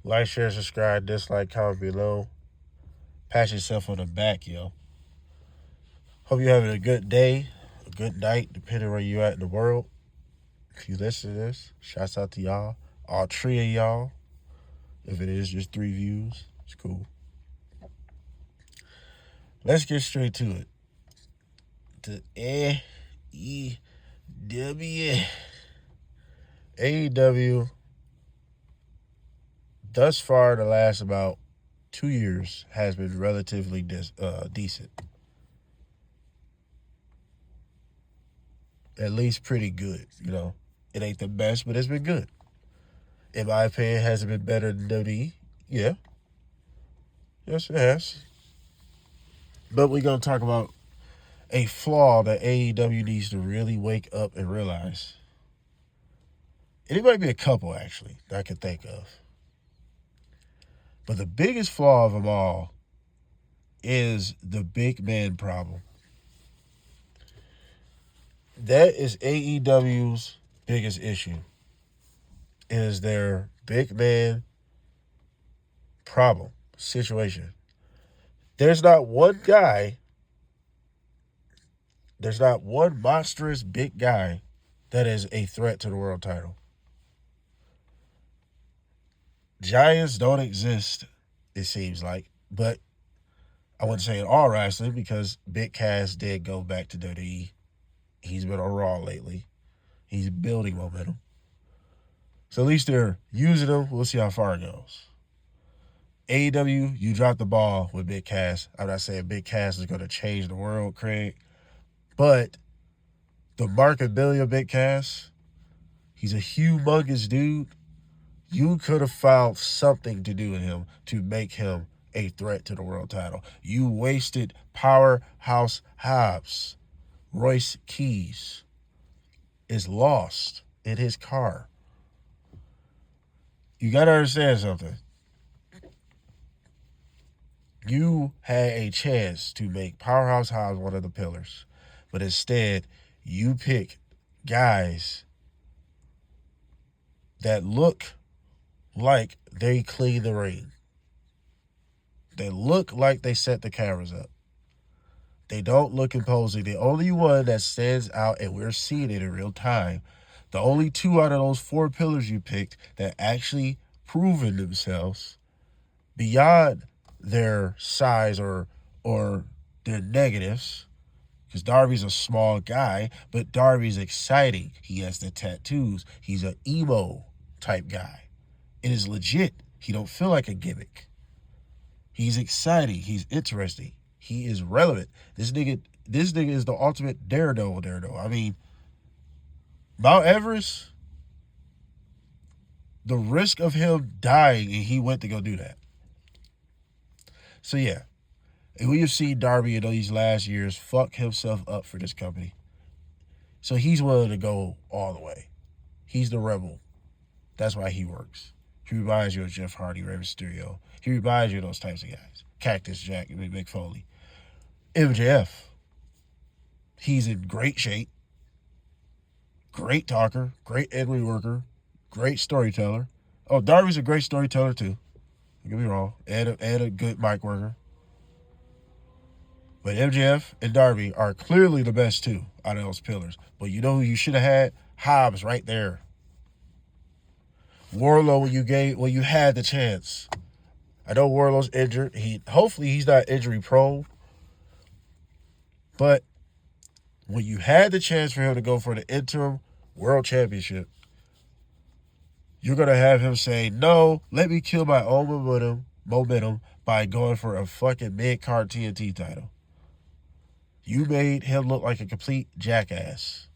Like, share, subscribe, dislike, comment below. Pat yourself on the back, yo. Hope you're having a good day, a good night, depending where you at in the world. If you listen to this, shouts out to y'all. All three of y'all. If it is just 3 views, it's cool. Let's get straight to it. To AEW. AEW, thus far, the last about 2 years, has been relatively decent. At least pretty good, you know. It ain't the best, but it's been good. In my opinion, has it been better than WWE? Yeah. Yes, it has. But we're going to talk about a flaw that AEW needs to really wake up and realize. And it might be a couple, actually, that I can think of. But the biggest flaw of them all is the big man problem. That is AEW's biggest issue. Is their big man problem, situation. There's not one monstrous big guy that is a threat to the world title. Giants don't exist, it seems like, but I wouldn't say in all wrestling because Big Cass did go back to WWE. He's been on Raw lately. He's building momentum. So at least they're using him. We'll see how far it goes. AEW, you dropped the ball with Big Cass. I'm not saying Big Cass is going to change the world, Craig, but the marketability of Big Cass, he's a humongous dude. You could have found something to do with him to make him a threat to the world title. You wasted Powerhouse Hobbs. Royce Keys is lost in his car. You got to understand something. You had a chance to make Powerhouse Hobbs one of the pillars, but instead you pick guys that look like they clean the ring. They look like they set the cameras up. They don't look imposing. The only one that stands out, and we're seeing it in real time, the only 2 out of those 4 pillars you picked that actually proven themselves beyond their size or their negatives, because Darby's a small guy, but Darby's exciting. He has the tattoos. He's an emo type guy. It is legit. He don't feel like a gimmick. He's exciting. He's interesting. He is relevant. This nigga is the ultimate daredevil. I mean, Mount Everest, the risk of him dying, and he went to go do that. So yeah, and we have seen Darby in these last years fuck himself up for this company. So he's willing to go all the way. He's the rebel. That's why he works. He reminds you of Jeff Hardy, Rey Mysterio. He reminds you of those types of guys. Cactus Jack and Mick Foley. MJF. He's in great shape. Great talker. Great in-ring worker. Great storyteller. Oh, Darby's a great storyteller too. Don't get me wrong. And a good mic worker. But MJF and Darby are clearly the best 2 out of those pillars. But you know who you should have had? Hobbs right there. Wardlow when you had the chance. I know Wardlow's injured. Hopefully he's not injury prone. But when you had the chance for him to go for the interim world championship, you're going to have him say, no, let me kill my own momentum by going for a fucking mid-card TNT title. You made him look like a complete jackass.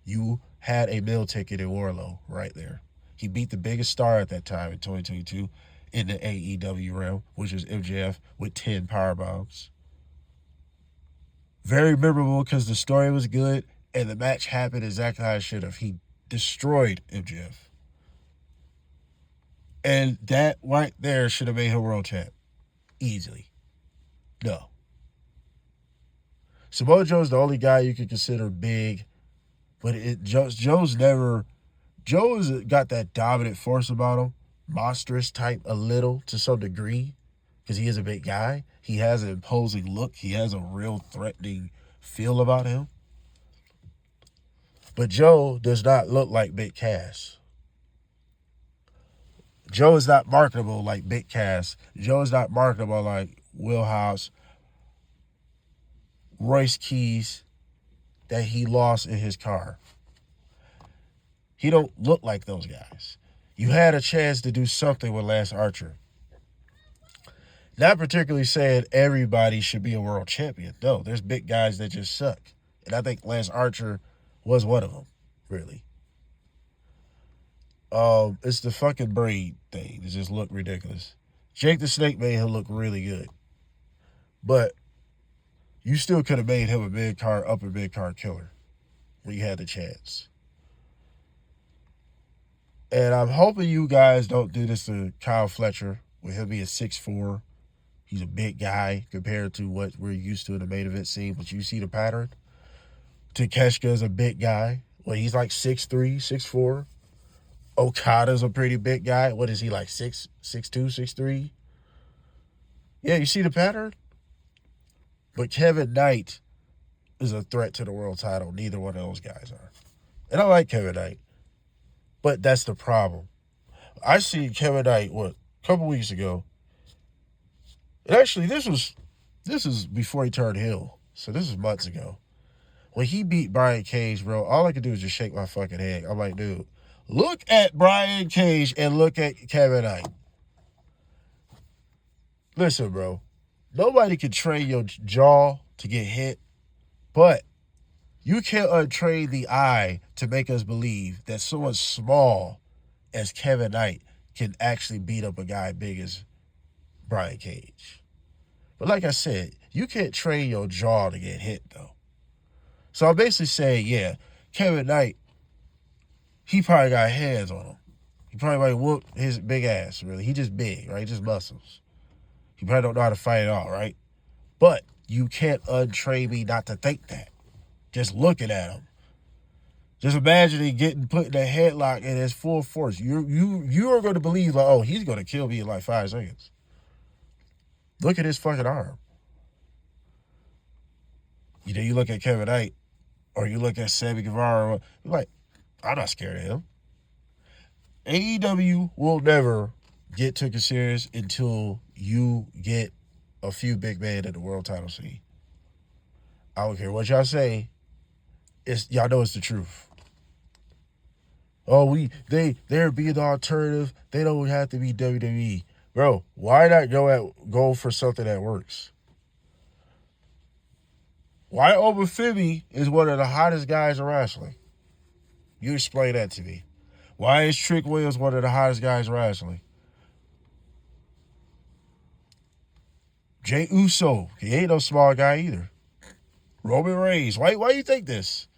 You had a meal ticket in Wardlow right there. He beat the biggest star at that time in 2022 in the AEW realm, which was MJF with 10 powerbombs. Very memorable because the story was good and the match happened exactly how it should have. He destroyed MJF. And that right there should have made him world champ. Easily. No. Samoa Joe's the only guy you could consider big, but Joe's got that dominant force about him, monstrous type a little to some degree because he is a big guy. He has an imposing look. He has a real threatening feel about him. But Joe does not look like Big Cass. Joe is not marketable like Big Cass. Joe is not marketable like Will Hobbs, Royce Keys that he lost in his car. He don't look like those guys. You had a chance to do something with Lance Archer. Not particularly saying everybody should be a world champion. No, there's big guys that just suck. And I think Lance Archer was one of them, really. It's the fucking braid thing. It just looked ridiculous. Jake the Snake made him look really good. But you still could have made him a upper mid-card killer when you had the chance. And I'm hoping you guys don't do this to Kyle Fletcher with him being 6'4". He's a big guy compared to what we're used to in the main event scene. But you see the pattern. Takeshita is a big guy. Well, he's like 6'3", 6'4". Okada's a pretty big guy. What is he, like 6'2", 6'3"? Yeah, you see the pattern? But Kevin Knight is a threat to the world title. Neither one of those guys are. And I like Kevin Knight. But that's the problem. I seen Kevin Knight, a couple weeks ago. And actually, this is before he turned heel. So this is months ago. When he beat Brian Cage, bro, all I could do is just shake my fucking head. I'm like, dude, look at Brian Cage and look at Kevin Knight. Listen, bro, nobody can train your jaw to get hit, but you can't untrain the eye to make us believe that someone small as Kevin Knight can actually beat up a guy big as Brian Cage. But like I said, you can't train your jaw to get hit, though. So I'm basically saying, yeah, Kevin Knight, he probably got hands on him. He probably might whoop his big ass, really. He just big, right? Just muscles. He probably don't know how to fight at all, right? But you can't untrain me not to think that. Just looking at him. Just imagine he getting put in a headlock and it's full force. You are going to believe, like, oh, he's going to kill me in like 5 seconds. Look at his fucking arm. You look at Kevin Knight, or you look at Sammy Guevara, you're like, I'm not scared of him. AEW will never get taken serious until you get a few big men at the world title scene. I don't care what y'all say. Y'all know it's the truth. Oh, they're being the alternative. They don't have to be WWE. Bro, why not go for something that works? Why Obafemi is one of the hottest guys in wrestling? You explain that to me. Why is Trick Williams one of the hottest guys in wrestling? Jey Uso, he ain't no small guy either. Roman Reigns, why you think this?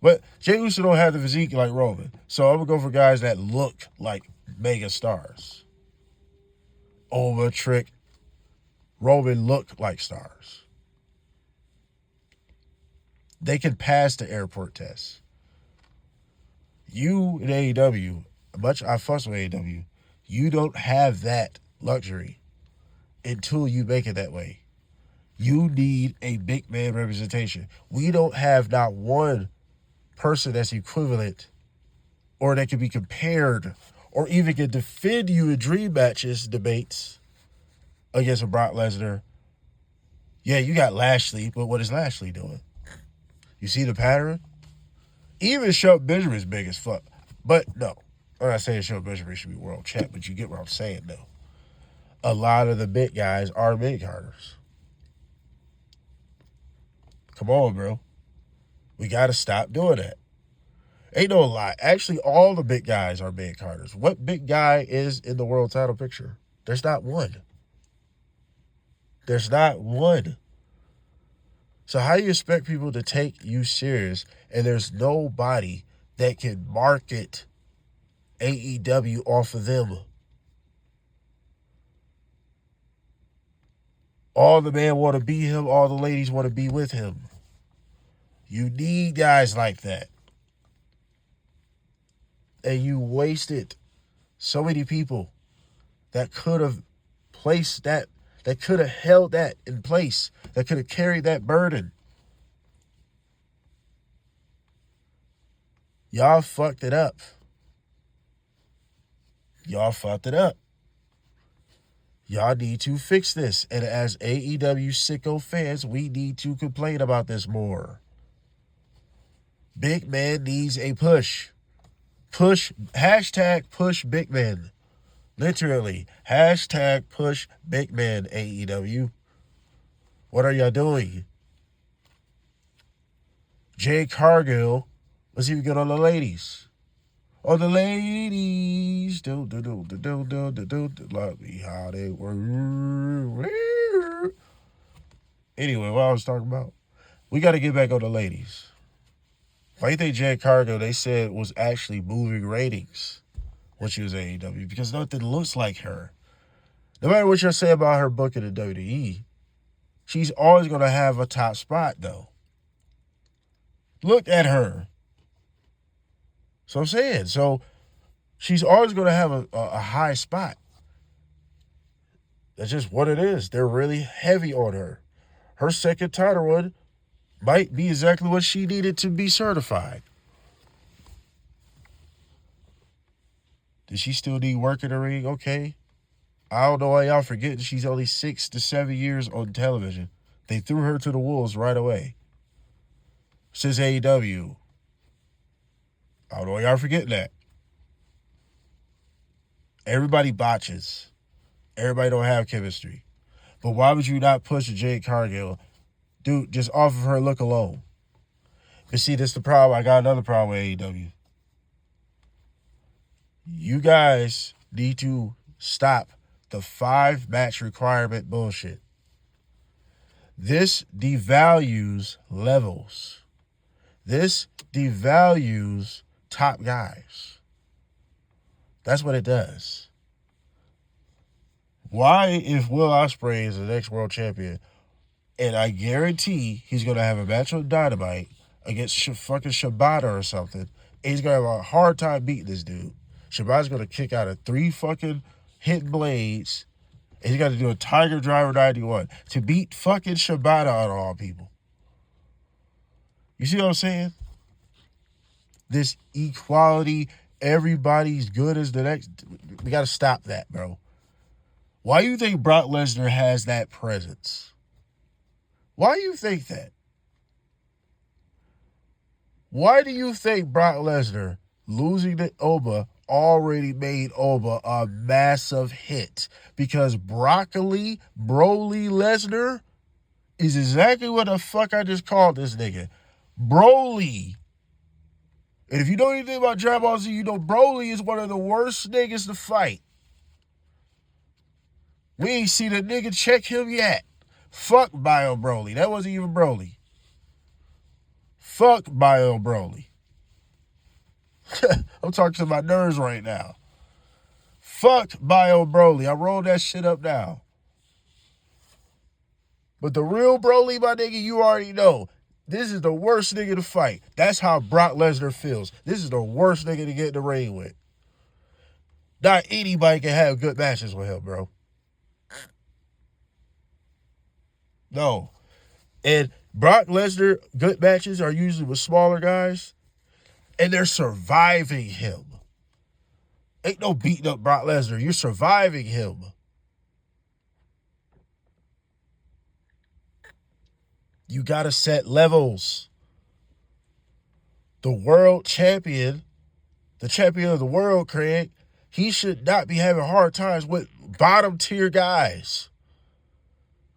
But Jey Uso don't have the physique like Roman. So I'm going to go for guys that look like mega stars. Oma, Trick, Roman look like stars. They can pass the airport test. You in AEW, much I fuss with AEW, you don't have that luxury until you make it that way. You need a big man representation. We don't have not one person that's equivalent or that can be compared or even can defend you in dream matches debates against a Brock Lesnar. Yeah, you got Lashley, but what is Lashley doing? You see the pattern? Even Shelton Benjamin's big as fuck. But no, I'm not saying Shelton Benjamin should be world champ, but you get what I'm saying, though. A lot of the big guys are mid-carders. Come on, bro. We got to stop doing that. Ain't no lie. Actually, all the big guys are mid-carders. What big guy is in the world title picture? There's not one. There's not one. So how you expect people to take you serious and there's nobody that can market AEW off of them? All the men want to be him. All the ladies want to be with him. You need guys like that. And you wasted so many people that could have placed that could have held that in place, that could have carried that burden. Y'all fucked it up. Y'all fucked it up. Y'all need to fix this. And as AEW sicko fans, we need to complain about this more. Big man needs a push. Push, hashtag push big man. Literally, hashtag push big man, AEW. What are y'all doing? Jade Cargill, let's even get on the ladies. Oh, the ladies, do love me how they work. Anyway, what I was talking about, we got to get back on the ladies. Why do you think Jade Cargill, they said, was actually moving ratings when she was AEW? Because nothing looks like her. No matter what you say about her booking in WWE, she's always going to have a top spot, though. Look at her. So I'm saying, so she's always going to have a high spot. That's just what it is. They're really heavy on her. Her second title run might be exactly what she needed to be certified. Does she still need work in the ring? Okay. I don't know why y'all forgetting she's only 6 to 7 years on television. They threw her to the wolves right away. Since AEW. I don't know why y'all forgetting that. Everybody botches. Everybody don't have chemistry. But why would you not push Jade Cargill? Dude, just off of her look alone. But see, this is the problem. I got another problem with AEW. You guys need to stop the 5-match requirement bullshit. This devalues levels. This devalues top guys. That's what it does. Why, if Will Ospreay is the next world champion, and I guarantee he's going to have a match on Dynamite against fucking Shibata or something, and he's going to have a hard time beating this dude. Shibata's going to kick out of 3 fucking hit blades, and he's got to do a Tiger Driver 91 to beat fucking Shibata out of all people. You see what I'm saying? This equality, everybody's good as the next. We got to stop that, bro. Why do you think Brock Lesnar has that presence? Why do you think that? Why do you think Brock Lesnar losing to Oba already made Oba a massive hit? Because Broly Lesnar is exactly what the fuck I just called this nigga. Broly. And if you know anything about Dragon Ball Z, you know Broly is one of the worst niggas to fight. We ain't seen a nigga check him yet. Fuck Bio Broly. That wasn't even Broly. Fuck Bio Broly. I'm talking to my nerves right now. Fuck Bio Broly. I rolled that shit up now. But the real Broly, my nigga, you already know. This is the worst nigga to fight. That's how Brock Lesnar feels. This is the worst nigga to get in the ring with. Not anybody can have good matches with him, bro. No. And Brock Lesnar good matches are usually with smaller guys, and they're surviving him. Ain't no beating up Brock Lesnar. You're surviving him. You got to set levels. The world champion, the champion of the world, Craig, he should not be having hard times with bottom tier guys.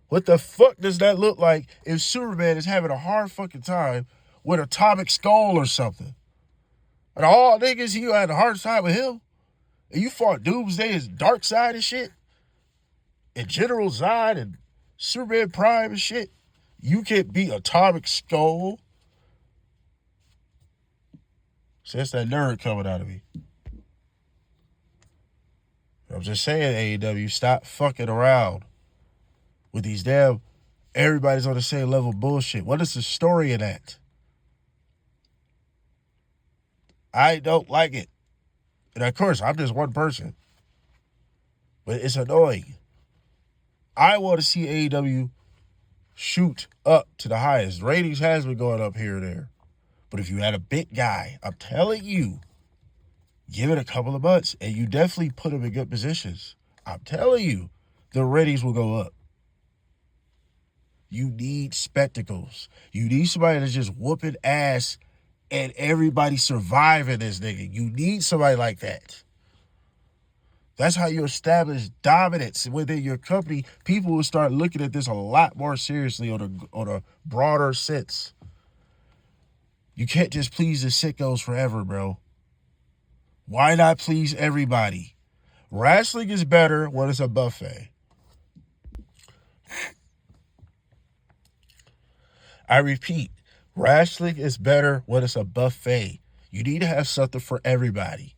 What the fuck does that look like if Superman is having a hard fucking time with Atomic Skull or something? And all niggas, you had a hard time with him? And you fought Doomsday as Darkseid and shit? And General Zod and Superman Prime and shit? You can't beat Atomic Skull? So that's that nerd coming out of me. I'm just saying, AEW, stop fucking around with these damn everybody's on the same level bullshit. What is the story in that? I don't like it. And of course, I'm just one person. But But it's annoying. I want to see AEW shoot up to the highest. Ratings has been going up here and there. But if you had a big guy, I'm telling you, give it a couple of months and you definitely put him in good positions. I'm telling you, the ratings will go up. You need spectacles. You need somebody that's just whooping ass and everybody surviving this nigga. You need somebody like that. That's how you establish dominance within your company. People will start looking at this a lot more seriously on a broader sense. You can't just please the sickos forever, bro. Why not please everybody? Wrestling is better when it's a buffet. I repeat, wrestling is better when it's a buffet. You need to have something for everybody.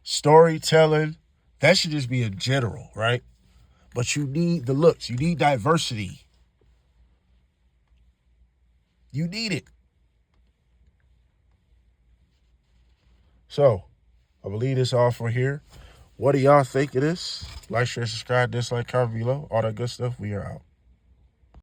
Storytelling, that should just be in general, right? But you need the looks. You need diversity. You need it. So, I believe this all for here. What do y'all think of this? Like, share, subscribe, dislike, comment below. All that good stuff. We are out.